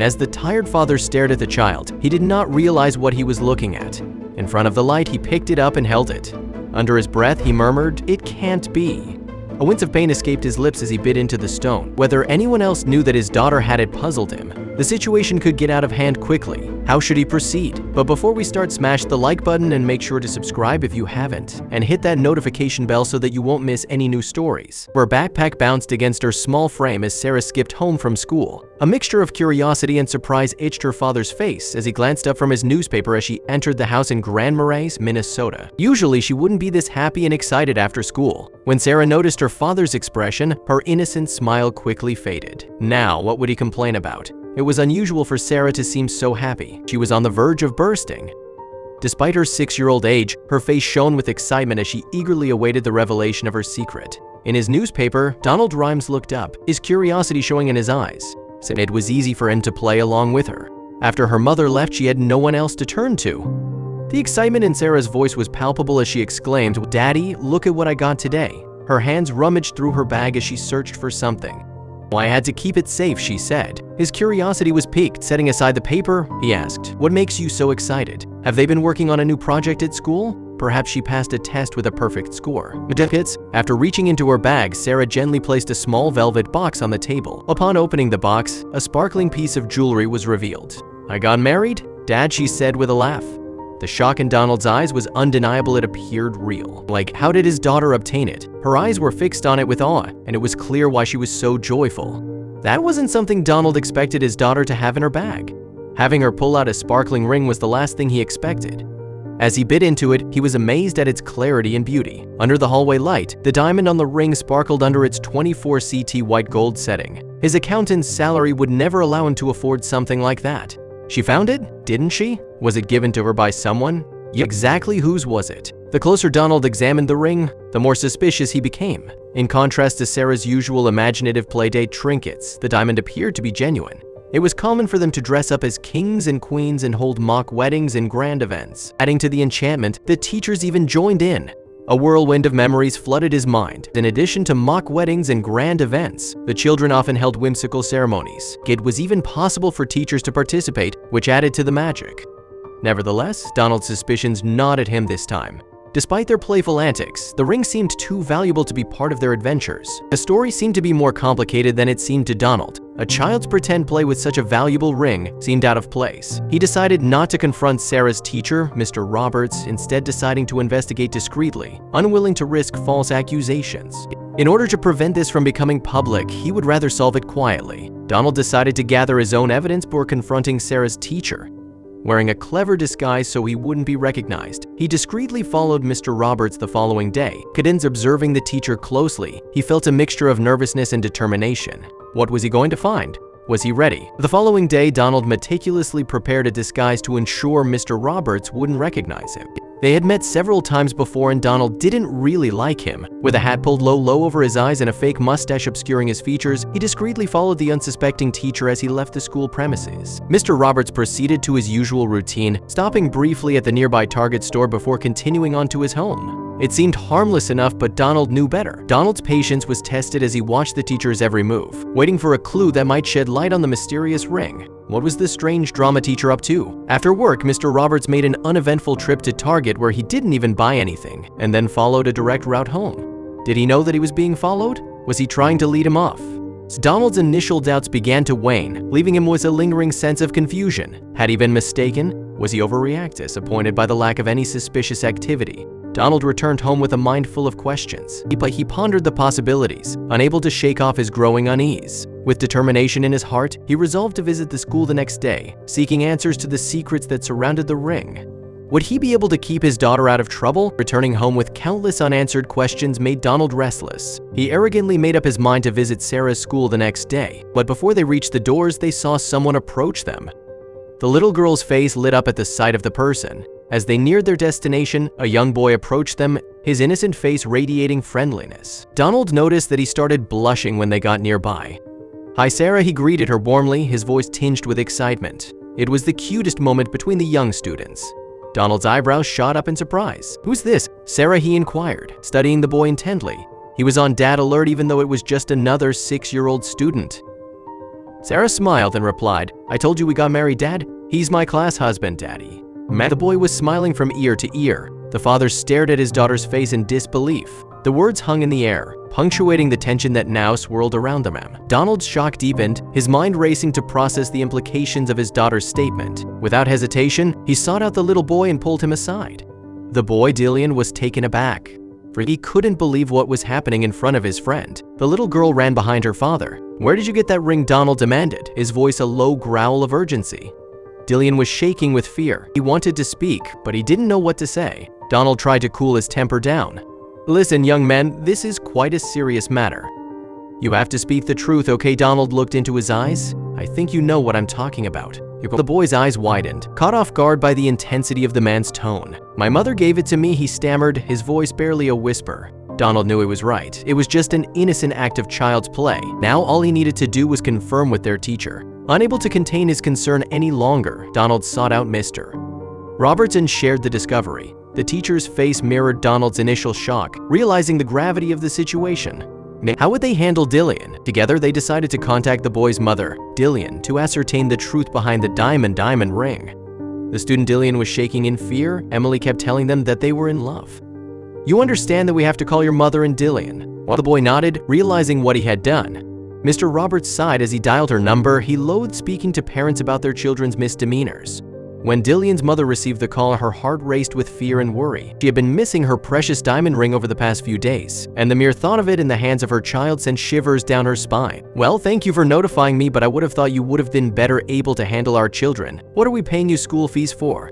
As the tired father stared at the child, he did not realize what he was looking at. In front of the light, he picked it up and held it. Under his breath, he murmured, "It can't be." A wince of pain escaped his lips as he bit into the stone. Whether anyone else knew that his daughter had it puzzled him. The situation could get out of hand quickly. How should he proceed? But before we start, smash the like button and make sure to subscribe if you haven't. And hit that notification bell so that you won't miss any new stories. Her backpack bounced against her small frame as Sarah skipped home from school. A mixture of curiosity and surprise itched her father's face as he glanced up from his newspaper as she entered the house in Grand Marais, Minnesota. Usually, she wouldn't be this happy and excited after school. When Sarah noticed her father's expression, her innocent smile quickly faded. Now, what would he complain about? It was unusual for Sarah to seem so happy. She was on the verge of bursting. Despite her 6-year-old age, her face shone with excitement as she eagerly awaited the revelation of her secret. In his newspaper, Donald Rhymes looked up, his curiosity showing in his eyes. It was easy for him to play along with her. After her mother left, she had no one else to turn to. The excitement in Sarah's voice was palpable as she exclaimed, "Daddy, look at what I got today." Her hands rummaged through her bag as she searched for something. "I had to keep it safe," she said. His curiosity was piqued. Setting aside the paper, he asked, "What makes you so excited? Have they been working on a new project at school? Perhaps she passed a test with a perfect score." After reaching into her bag, Sarah gently placed a small velvet box on the table. Upon opening the box, a sparkling piece of jewelry was revealed. "I got married, Dad," she said with a laugh. The shock in Donald's eyes was undeniable. It appeared real. Like, how did his daughter obtain it? Her eyes were fixed on it with awe, and it was clear why she was so joyful. That wasn't something Donald expected his daughter to have in her bag. Having her pull out a sparkling ring was the last thing he expected. As he bit into it, he was amazed at its clarity and beauty. Under the hallway light, the diamond on the ring sparkled under its 24 CT white gold setting. His accountant's salary would never allow him to afford something like that. She found it, didn't she? Was it given to her by someone? Exactly whose was it? The closer Donald examined the ring, the more suspicious he became. In contrast to Sarah's usual imaginative playdate trinkets, the diamond appeared to be genuine. It was common for them to dress up as kings and queens and hold mock weddings and grand events. Adding to the enchantment, the teachers even joined in. A whirlwind of memories flooded his mind. In addition to mock weddings and grand events, the children often held whimsical ceremonies. It was even possible for teachers to participate, which added to the magic. Nevertheless, Donald's suspicions gnawed at him this time. Despite their playful antics, the ring seemed too valuable to be part of their adventures. The story seemed to be more complicated than it seemed to Donald. A child's pretend play with such a valuable ring seemed out of place. He decided not to confront Sarah's teacher, Mr. Roberts, instead deciding to investigate discreetly, unwilling to risk false accusations. In order to prevent this from becoming public, he would rather solve it quietly. Donald decided to gather his own evidence before confronting Sarah's teacher. Wearing a clever disguise so he wouldn't be recognized, he discreetly followed Mr. Roberts the following day. Cadence observing the teacher closely, he felt a mixture of nervousness and determination. What was he going to find? Was he ready? The following day, Donald meticulously prepared a disguise to ensure Mr. Roberts wouldn't recognize him. They had met several times before and Donald didn't really like him. With a hat pulled low over his eyes and a fake mustache obscuring his features, he discreetly followed the unsuspecting teacher as he left the school premises. Mr. Roberts proceeded to his usual routine, stopping briefly at the nearby Target store before continuing on to his home. It seemed harmless enough, but Donald knew better. Donald's patience was tested as he watched the teacher's every move, waiting for a clue that might shed light on the mysterious ring. What was this strange drama teacher up to? After work, Mr. Roberts made an uneventful trip to Target where he didn't even buy anything, and then followed a direct route home. Did he know that he was being followed? Was he trying to lead him off? Donald's initial doubts began to wane, leaving him with a lingering sense of confusion. Had he been mistaken? Was he overreacting, disappointed by the lack of any suspicious activity? Donald returned home with a mind full of questions. He pondered the possibilities, unable to shake off his growing unease. With determination in his heart, he resolved to visit the school the next day, seeking answers to the secrets that surrounded the ring. Would he be able to keep his daughter out of trouble? Returning home with countless unanswered questions made Donald restless. He arrogantly made up his mind to visit Sarah's school the next day, but before they reached the doors, they saw someone approach them. The little girl's face lit up at the sight of the person. As they neared their destination, a young boy approached them, his innocent face radiating friendliness. Donald noticed that he started blushing when they got nearby. "Hi, Sarah," he greeted her warmly, his voice tinged with excitement. It was the cutest moment between the young students. Donald's eyebrows shot up in surprise. "Who's this, Sarah?" he inquired, studying the boy intently. He was on dad alert even though it was just another 6-year-old student. Sarah smiled and replied, "I told you we got married, Dad. He's my class husband, Daddy." The boy was smiling from ear to ear. The father stared at his daughter's face in disbelief. The words hung in the air, punctuating the tension that now swirled around them. Donald's shock deepened, his mind racing to process the implications of his daughter's statement. Without hesitation, he sought out the little boy and pulled him aside. The boy, Dillian, was taken aback, for he couldn't believe what was happening in front of his friend. The little girl ran behind her father. "Where did you get that ring?" Donald demanded, his voice a low growl of urgency. Dillian was shaking with fear. He wanted to speak, but he didn't know what to say. Donald tried to cool his temper down. "Listen, young man, this is quite a serious matter. You have to speak the truth, okay?" Donald looked into his eyes. "I think you know what I'm talking about." The boy's eyes widened, caught off guard by the intensity of the man's tone. "My mother gave it to me," he stammered, his voice barely a whisper. Donald knew he was right. It was just an innocent act of child's play. Now all he needed to do was confirm with their teacher. Unable to contain his concern any longer, Donald sought out Mr. Roberts and shared the discovery. The teacher's face mirrored Donald's initial shock, realizing the gravity of the situation. How would they handle Dillian? Together, they decided to contact the boy's mother, Dillian, to ascertain the truth behind the diamond ring. The student Dillian was shaking in fear. Emily kept telling them that they were in love. "You understand that we have to call your mother and Dillian?" While the boy nodded, realizing what he had done. Mr. Roberts sighed as he dialed her number. He loathed speaking to parents about their children's misdemeanors. When Dillian's mother received the call, her heart raced with fear and worry. She had been missing her precious diamond ring over the past few days, and the mere thought of it in the hands of her child sent shivers down her spine. "Well, thank you for notifying me, but I would have thought you would have been better able to handle our children. What are we paying you school fees for?"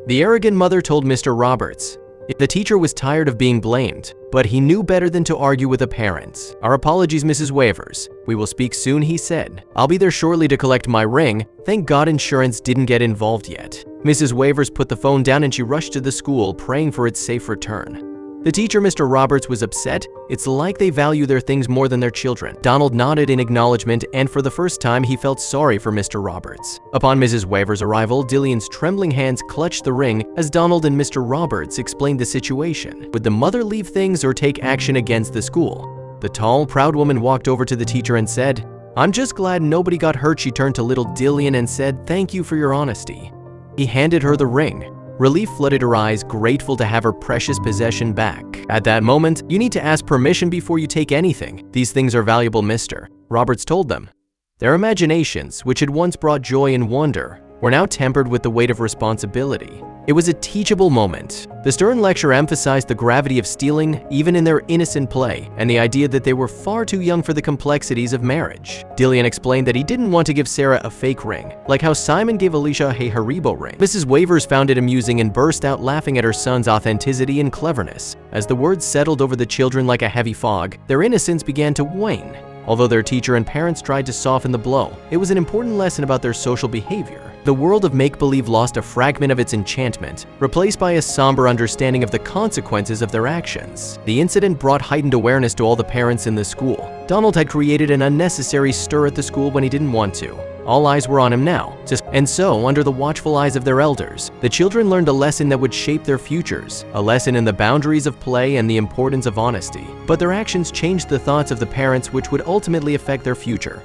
The arrogant mother told Mr. Roberts. The teacher was tired of being blamed, but he knew better than to argue with the parents. "Our apologies, Mrs. Wavers. We will speak soon," he said. "I'll be there shortly to collect my ring. Thank God insurance didn't get involved yet." Mrs. Wavers put the phone down and she rushed to the school, praying for its safe return. The teacher, Mr. Roberts, was upset. It's like they value their things more than their children. Donald nodded in acknowledgement, and for the first time, he felt sorry for Mr. Roberts. Upon Mrs. Wavers' arrival, Dillian's trembling hands clutched the ring as Donald and Mr. Roberts explained the situation. Would the mother leave things or take action against the school? The tall, proud woman walked over to the teacher and said, "I'm just glad nobody got hurt." She turned to little Dillian and said, "Thank you for your honesty." He handed her the ring. Relief flooded her eyes, grateful to have her precious possession back. At that moment, "You need to ask permission before you take anything. These things are valuable, Mr. Roberts told them. Their imaginations, which had once brought joy and wonder, were now tempered with the weight of responsibility. It was a teachable moment. The stern lecture emphasized the gravity of stealing, even in their innocent play, and the idea that they were far too young for the complexities of marriage. Dillian explained that he didn't want to give Sarah a fake ring, like how Simon gave Alicia a Haribo ring. Mrs. Wavers found it amusing and burst out laughing at her son's authenticity and cleverness. As the words settled over the children like a heavy fog, their innocence began to wane. Although their teacher and parents tried to soften the blow, it was an important lesson about their social behavior. The world of make-believe lost a fragment of its enchantment, replaced by a somber understanding of the consequences of their actions. The incident brought heightened awareness to all the parents in the school. Donald had created an unnecessary stir at the school when he didn't want to. All eyes were on him now. And so, under the watchful eyes of their elders, the children learned a lesson that would shape their futures, a lesson in the boundaries of play and the importance of honesty. But their actions changed the thoughts of the parents, which would ultimately affect their future.